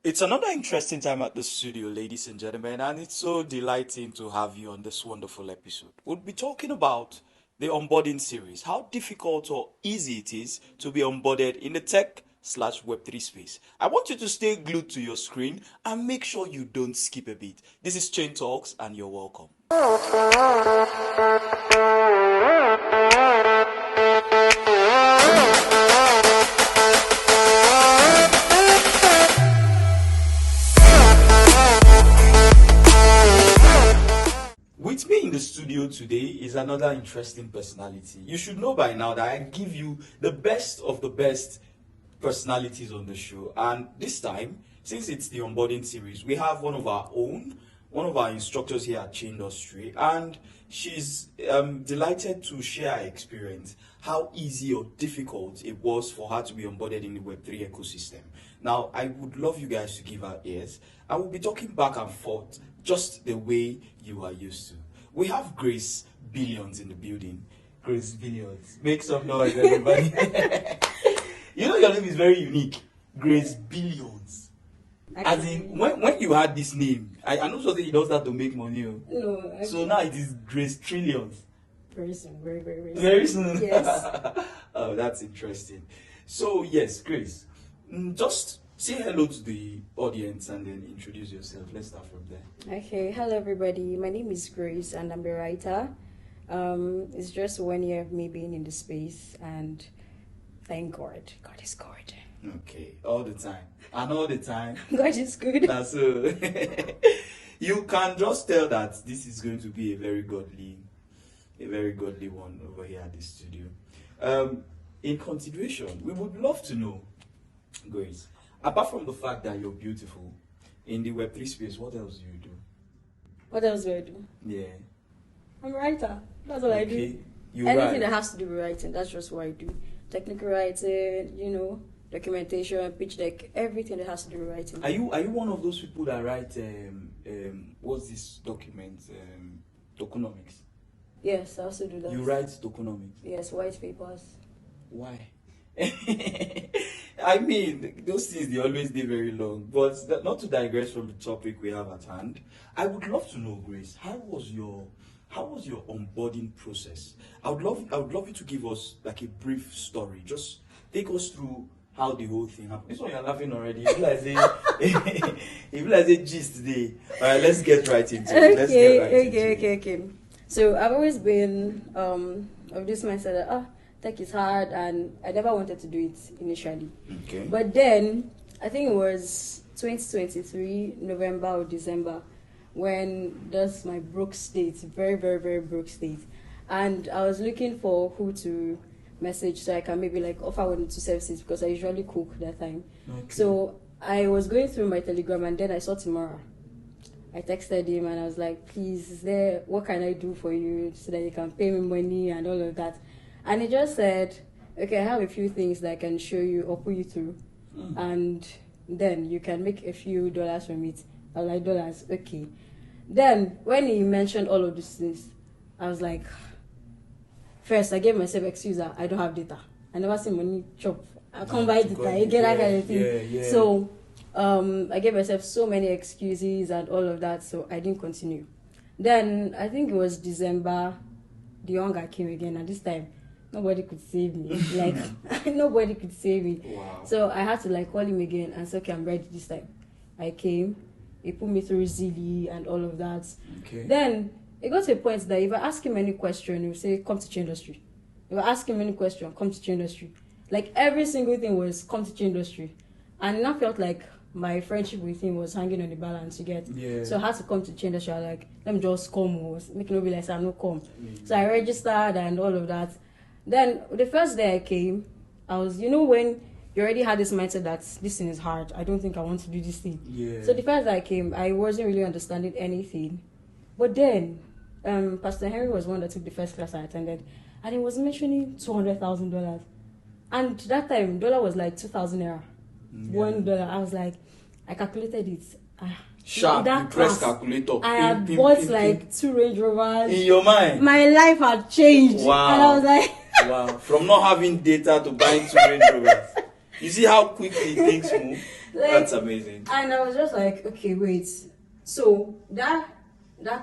It's another interesting time at the studio, ladies and gentlemen, and it's so delighting to have you on this wonderful episode. We'll be talking about the onboarding series, how difficult or easy it is to be onboarded in the tech/Web3 space. I want you to stay glued to your screen and make sure you don't skip a beat. This is Chain Talks, and you're welcome. With me in the studio today is another interesting personality. You should know by now that I give you the best of the best personalities on the show. And this time, since it's the onboarding series, we have one of our instructors here at Chain Industry, and she's delighted to share her experience, how easy or difficult it was for her to be onboarded in the Web3 ecosystem. Now, I would love you guys to give her ears. I will be talking back and forth just the way you are used to. We have Grace Billions in the building. Grace Billions. Make some noise, everybody. You know your name is very unique. Grace Billions. As in, when you had this name, I know something you don't start to make money. No. So now it is Grace Trillions. Very soon. Very soon. Very soon? Yes. Oh, that's interesting. So, yes, Grace, just say hello to the audience and then introduce yourself. Let's start from there. Okay. Hello, everybody. My name is Grace, and I'm a writer. It's just 1 year of me being in the space, and thank God. God is good. Okay, all the time. And all the time. God is good. That's so. You can just tell that this is going to be a very godly one over here at the studio. In continuation, we would love to know, Grace, apart from the fact that you're beautiful, in the Web3 space, what else do you do? What else do I do? Yeah. I'm a writer. That's what I do. You Anything write. that has to do with writing, that's just what I do. Technical writing, documentation, pitch deck, everything that has to do with writing. Are you one of those people that write what's this document? Tokenomics. Yes, I also do that. You write tokenomics. Yes, white papers. Why? I mean, those things they always be very long. But not to digress from the topic we have at hand, I would love to know, Grace, how was your onboarding process? I would love you to give us like a brief story. Just take us through how the whole thing happened. This one you're laughing already. If you like say gist today. Alright, let's get right into it. Okay. So I've always been of this mindset that tech is hard, and I never wanted to do it initially. Okay. But then I think it was 2023 November or December when that's my broke state, very broke state, and I was looking for who to message so I can maybe like offer 1 or 2 services because I usually cook that time. Okay. So I was going through my Telegram, and then I saw Tamara. I texted him and I was like, please, what can I do for you so that you can pay me money and all of that? And he just said, okay, I have a few things that I can show you or put you through. And then you can make a few dollars from it. I was like, dollars, okay. Then when he mentioned all of these things, I was like, first I gave myself excuse that I don't have data. I never see money chop. I can't buy data, you get that kind of thing. Yeah. So I gave myself so many excuses and all of that, so I didn't continue. Then I think it was December, the hunger came again, and this time nobody could save me. Like nobody could save me. Wow. So I had to like call him again and say, okay, I'm ready this time. I came, he put me through Zilly and all of that. Okay. Then it got to a point that if I ask him any question, he would say, come to Chain Industry. If I ask him any question, come to Chain Industry. Like every single thing was come to Chain Industry. And it now felt like my friendship with him was hanging on the balance, you get. Yeah. So I had to come to Chain Industry. I was like, let me just come, or make it realize I'm not come. So I registered and all of that. Then the first day I came, I was, when you already had this mindset that this thing is hard, I don't think I want to do this thing. Yeah. So the first day I came, I wasn't really understanding anything. But then, Pastor Henry was one that took the first class I attended, and he was mentioning $200,000. And that time, dollar was like 2,000 naira. $1. I was like, I calculated it. Sharp, you press calculator. I had bought like 2 Range Rovers. In your mind? My life had changed. Wow. And I was like, wow. From not having data to buying 2 Range Rovers. You see how quickly things move? That's amazing. And I was just like, okay, wait. So that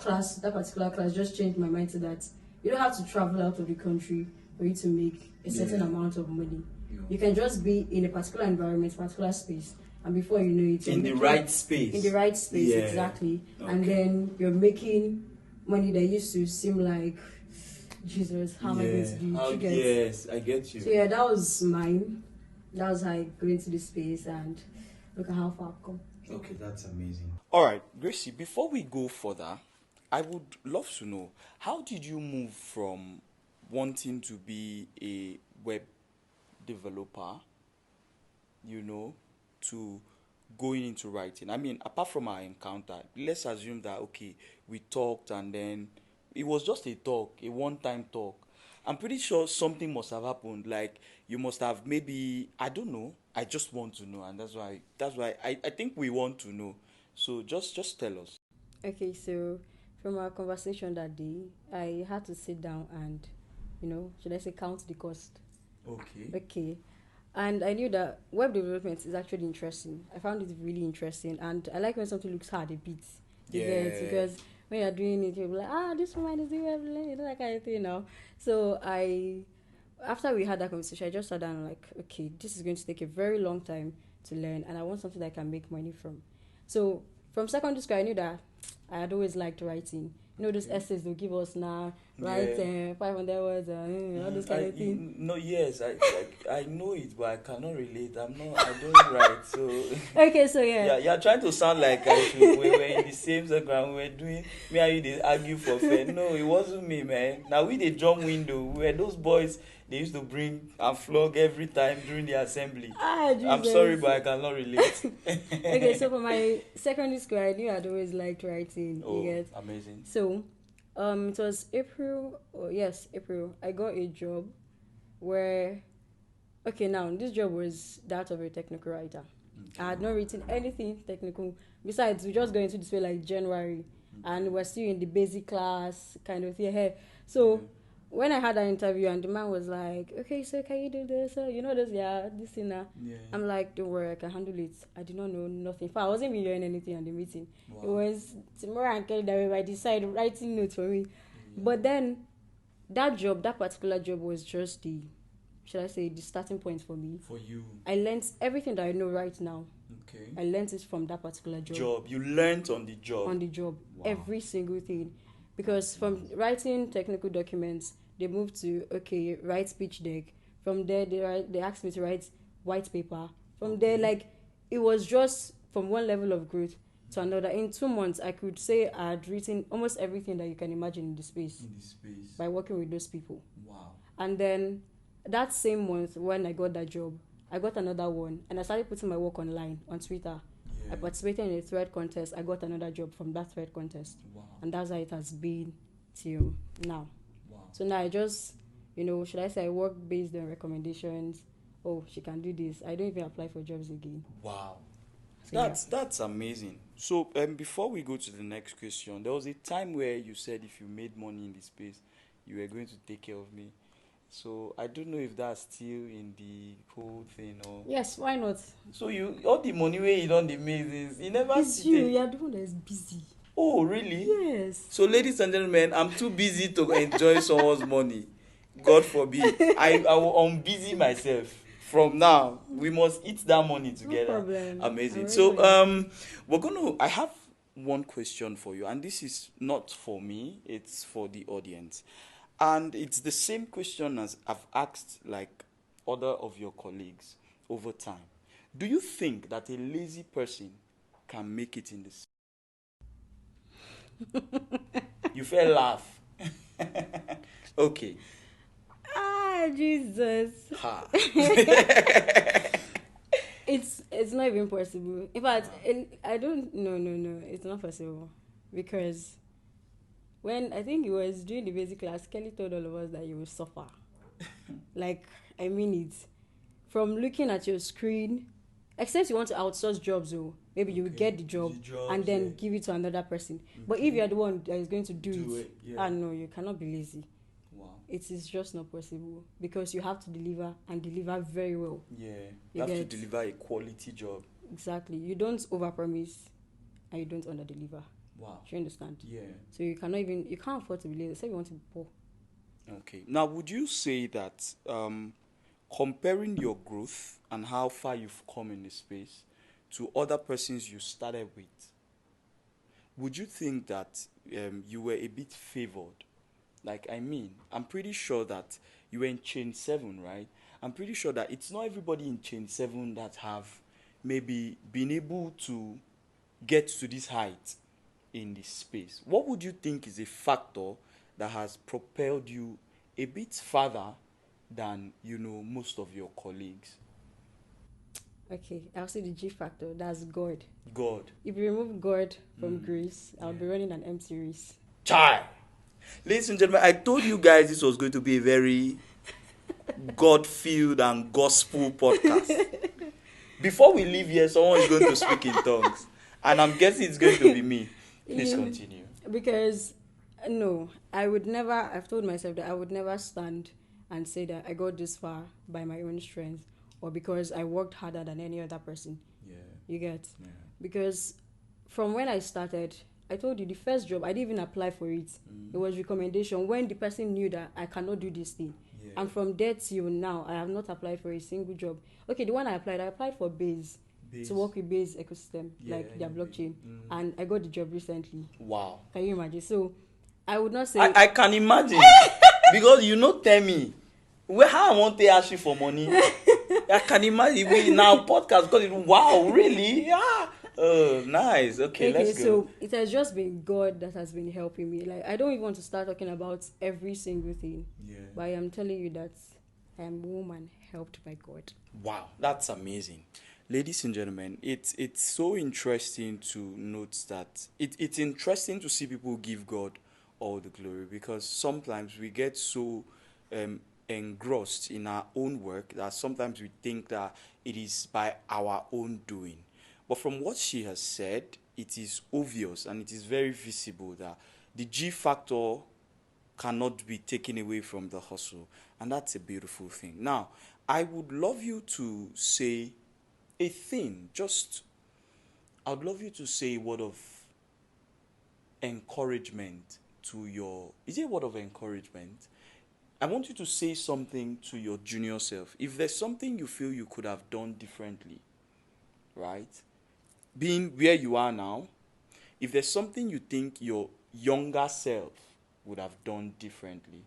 class, that particular class, just changed my mind to that. You don't have to travel out of the country for you to make a certain amount of money. Yeah. You can just be in a particular environment, particular space, and before you know it, In the right space. In the right space, Yeah. exactly. Okay. And then you're making money that used to seem like, Jesus, how am I going to do it? You get? Yes, I get you. So yeah, that was mine. That was how I got into this space, and look at how far I've come. Okay, that's amazing. All right, Gracie, before we go further, I would love to know, how did you move from wanting to be a web developer, to going into writing? I mean, apart from our encounter, let's assume that, okay, we talked and then it was just a talk, a one-time talk. I'm pretty sure something must have happened. Like, you must have maybe, I don't know. I just want to know, and that's why I think we want to know. So just tell us. Okay, so from our conversation that day, I had to sit down and, should I say, count the cost. Okay. Okay. And I knew that web development is actually interesting. I found it really interesting. And I like when something looks hard a bit. You get, because when you're doing it, you'll be like, this woman is doing web development, that kind of thing now. So after we had that conversation, I just sat down and like, okay, this is going to take a very long time to learn, and I want something that I can make money from. So from secondary school, I knew that I had always liked writing. Those essays they'll give us now, write 500 words, all those kind of things. No, yes, I know it, but I cannot relate. I don't write, so. Okay, so yeah. Yeah, you're trying to sound like we were in the same background. We were doing, me and you, they argue for fair. No, it wasn't me, man. Now we the drum window. We were those boys they used to bring and flog every time during the assembly. I'm sorry, but I cannot relate. Okay, so for my secondary school, I knew I'd always liked writing. Oh, amazing. So, it was April. Oh, yes, April. I got a job where, okay, now this job was that of a technical writer. Okay. I had not written anything technical. Besides, we just got into this way like January, and we're still in the basic class kind of thing. So. When I had that interview and the man was like, okay, so can you do this? This thing now. Yeah. I'm like, don't worry, I can handle it. I did not know nothing. I wasn't really learning anything on the meeting. Wow. It was tomorrow and Kelly that I decided writing notes for me. Yeah. But then that particular job was just the starting point for me. For you. I learned everything that I know right now. Okay. I learned it from that particular job. You learned on the job? On the job. Wow. Every single thing. Because from writing technical documents, they moved to, write pitch deck. From there, they asked me to write white paper. From there, it was just from one level of growth to another. In 2 months, I could say I had written almost everything that you can imagine in the space. By working with those people. Wow. And then, that same month, when I got that job, I got another one. And I started putting my work online, on Twitter. Yeah. I participated in a thread contest. I got another job from that thread contest. Wow. And that's how it has been till now. So now I just, should I say I work based on recommendations. Oh, she can do this. I don't even apply for jobs again. Wow. So that's amazing. So before we go to the next question, there was a time where you said if you made money in this space, you were going to take care of me. So I don't know if that's still in the whole thing or... Yes, why not? So all the money where you don't make this, you never... It's you are the one that is busy. Oh, really? Yes. So, ladies and gentlemen, I'm too busy to enjoy someone's money. God forbid. I will unbusy myself. From now, we must eat that money together. No problem. Amazing. So, I have one question for you, and this is not for me, it's for the audience. And it's the same question as I've asked, other of your colleagues over time. Do you think that a lazy person can make it in this? You fell laugh. Okay. Jesus. Ha. It's not even possible. In fact, I don't. No. It's not possible because when I think it was during the basic class, Kelly told all of us that you will suffer. I mean it. From looking at your screen, except you want to outsource jobs, maybe you will get the job and then give it to another person. Okay. But if you're the one that is going to do it, no, you cannot be lazy. Wow. It is just not possible because you have to deliver and deliver very well. Yeah, you have to deliver a quality job. Exactly. You don't overpromise and you don't underdeliver. Wow. Do you understand? Yeah. So you can't afford to be lazy. Say you want to be poor. Okay. Now, would you say that comparing your growth and how far you've come in the space to other persons you started with, would you think that you were a bit favored? Like, I mean, I'm pretty sure that you were in chain 7, right? I'm pretty sure that it's not everybody in chain 7 that have maybe been able to get to this height in this space. What would you think is a factor that has propelled you a bit further than, most of your colleagues? Okay, I'll say the G factor. That's God. God. If you remove God from grace, I'll be Yeah. running an empty race. Chai! Ladies and gentlemen, I told you guys this was going to be a very God-filled and gospel podcast. Before we leave here, someone is going to speak in tongues. And I'm guessing it's going to be me. Please continue. Because, no, I've told myself that I would never stand and say that I got this far by my own strength or because I worked harder than any other person. Yeah. You get? Yeah. Because from when I started, I told you the first job, I didn't even apply for it. It was recommendation when the person knew that I cannot do this thing. Yeah. And from there till now, I have not applied for a single job. Okay, the one I applied for Base. To work with Base ecosystem, like their blockchain. And I got the job recently. Wow. Can you imagine? So I would not say I can imagine. Because tell me how I want to ask you for money. I can imagine we now podcast because wow, really? Yeah. Oh, nice. Okay, let's go. So it has just been God that has been helping me. Like I don't even want to start talking about every single thing. Yeah. But I am telling you that I am a woman helped by God. Wow, that's amazing. Ladies and gentlemen, it's so interesting to note that it's interesting to see people give God all the glory because sometimes we get so engrossed in our own work that sometimes we think that it is by our own doing. But from what she has said, it is obvious and it is very visible that the G factor cannot be taken away from the hustle. And that's a beautiful thing. Now, I would love you to say a thing. I would love you to say a word of encouragement to your... Is it a word of encouragement? I want you to say something to your junior self. If there's something you feel you could have done differently, right? Being where you are now, if there's something you think your younger self would have done differently,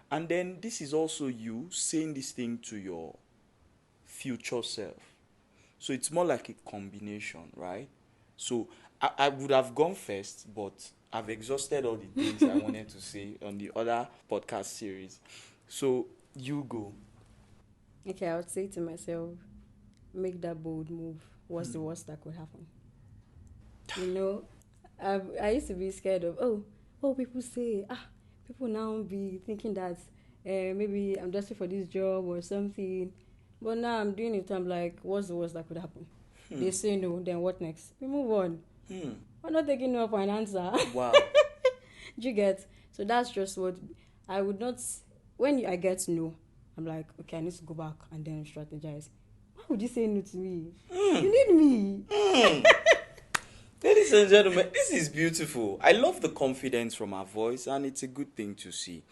and then this is also you saying this thing to your future self. So it's more like a combination, right? So I would have gone first, but I've exhausted all the things I wanted to say on the other podcast series. So you go. Okay, I would say to myself, make that bold move. What's the worst that could happen? I used to be scared of, people say, people now be thinking that maybe I'm desperate for this job or something. But now I'm doing it, I'm like, what's the worst that could happen? They say no, then what next? We move on. I'm not taking no for an answer. Wow. Do you get? So that's just what I would not... When I get no, I'm like, okay, I need to go back and then strategize. Why would you say no to me? You need me. Ladies and gentlemen, this is beautiful. I love the confidence from her voice, and it's a good thing to see.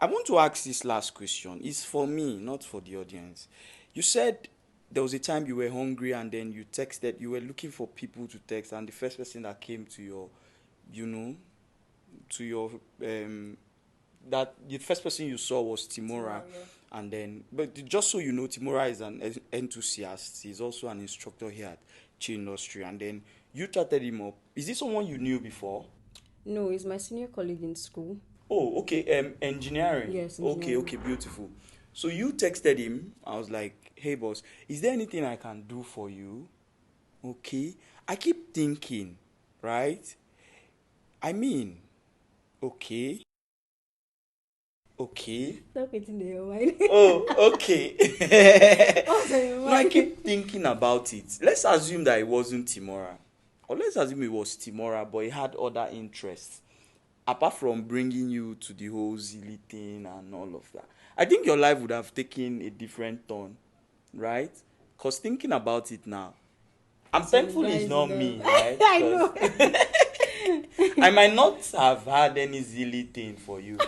I want to ask this last question. It's for me, not for the audience. You said there was a time you were hungry, and then you texted, you were looking for people to text, and the first person that came to your, that the first person you saw was Timora. Yeah. And then, but just so you know, Timora is an enthusiast. He's also an instructor here at Chi Industry. And then you chatted him up. Is this someone you knew before? No, he's my senior colleague in school. Oh, okay. Engineering. Yes, engineering. Okay, beautiful. So you texted him. I was like, hey, boss, is there anything I can do for you? Okay. I keep thinking, right? I mean, okay. Stop getting in your mind. Oh, okay. What's in your No, I mind? keep thinking about it. Let's assume that it wasn't Timora. Or let's assume it was Timora, but it had other interests. Apart from bringing you to the whole Zilly thing and all of that. I think your life would have taken a different turn, right? Because thinking about it now, I'm Some thankful it's guys not love- me, right? I 'Cause know. I might not have had any silly thing for you.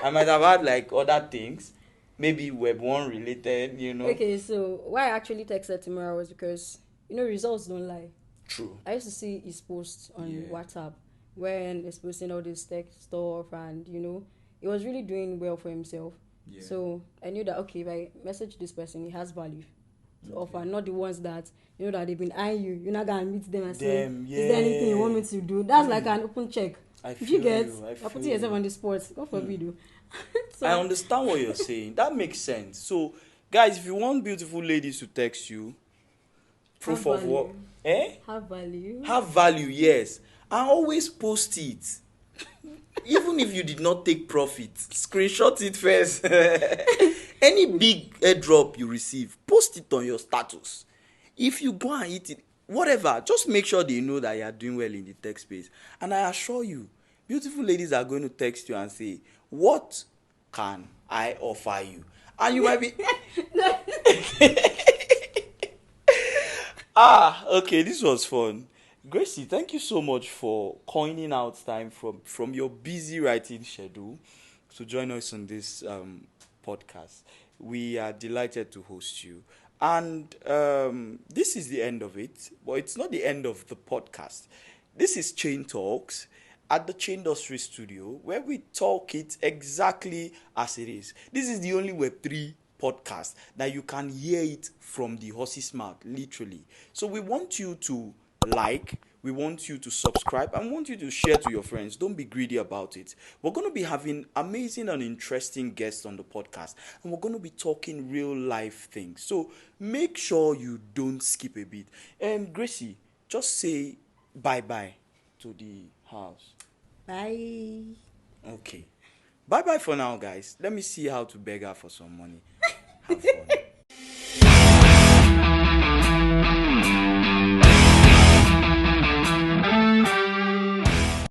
I might have had like other things, maybe Web1 related, Okay, so why I actually texted Timura was because results don't lie. True. I used to see his posts on Yeah. WhatsApp when he's posting all this tech stuff, and he was really doing well for himself. Yeah. So I knew that okay, if I message this person, he has value to Okay. offer, not the ones that that they've been eyeing you. You're not gonna meet them and say, Them, "Is there anything you want me to do?" That's like an open check. I If you feel get, you, I you're feel putting yourself you. on the spot. God forbid you. So, I understand what you're saying. That makes sense. So, guys, if you want beautiful ladies to text you, proof Have of what? value. Have value. Have value, yes. And always post it. Even if you did not take profit, screenshot it first. Any big airdrop you receive, post it on your status. If you go and eat it, whatever, just make sure they know that you are doing well in the tech space. And I assure you, beautiful ladies are going to text you and say, what can I offer you? And you might be... Okay, this was fun. Gracie, thank you so much for coining out time from your busy writing schedule to join us on this podcast. We are delighted to host you. And this is the end of it, but it's not the end of the podcast. This is Chain Talks at the Chain Industry Studio, where we talk it exactly as it is. This is the only Web3 podcast that you can hear it from the horse's mouth, literally. So we want you to we want you to subscribe, and want you to share to your friends. Don't be greedy about it. We're going to be having amazing and interesting guests on the podcast, and we're going to be talking real life things. So make sure you don't skip a beat. Gracie, just say bye-bye to the house. Bye. Okay. Bye-bye for now, guys. Let me see how to beg her for some money. Have fun.